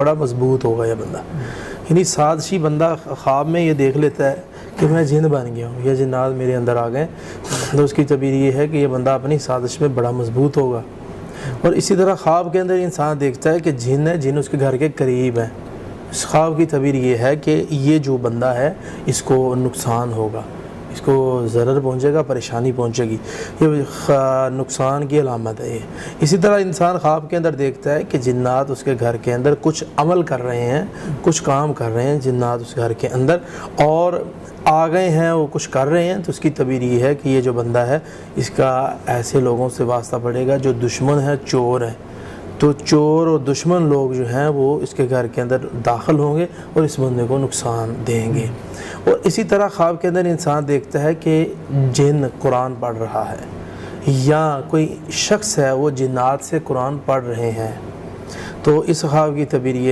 بڑا مضبوط ہوگا یہ بندہ. یعنی سازشی بندہ خواب میں یہ دیکھ لیتا ہے کہ میں جن بن گیا ہوں یا جنات میرے اندر آ گئے، تو اس کی تعبیر یہ ہے کہ یہ بندہ اپنی سازش میں بڑا مضبوط ہوگا. اور اسی طرح خواب کے اندر انسان دیکھتا ہے کہ جن ہے، جن اس کے گھر کے قریب ہیں. اس خواب کی تعبیر یہ ہے کہ یہ جو بندہ ہے اس کو نقصان ہوگا، اس کو ضرر پہنچے گا، پریشانی پہنچے گی. یہ نقصان کی علامت ہے. اسی طرح انسان خواب کے اندر دیکھتا ہے کہ جنات اس کے گھر کے اندر کچھ عمل کر رہے ہیں، کچھ کام کر رہے ہیں جنات اس گھر کے اندر، اور آ گئے ہیں، وہ کچھ کر رہے ہیں. تو اس کی تعبیر یہ ہے کہ یہ جو بندہ ہے اس کا ایسے لوگوں سے واسطہ پڑے گا جو دشمن ہے، چور ہیں. تو چور اور دشمن لوگ جو ہیں وہ اس کے گھر کے اندر داخل ہوں گے اور اس بندے کو نقصان دیں گے. اور اسی طرح خواب کے اندر انسان دیکھتا ہے کہ جن قرآن پڑھ رہا ہے یا کوئی شخص ہے وہ جنات سے قرآن پڑھ رہے ہیں. تو اس خواب کی تعبیر یہ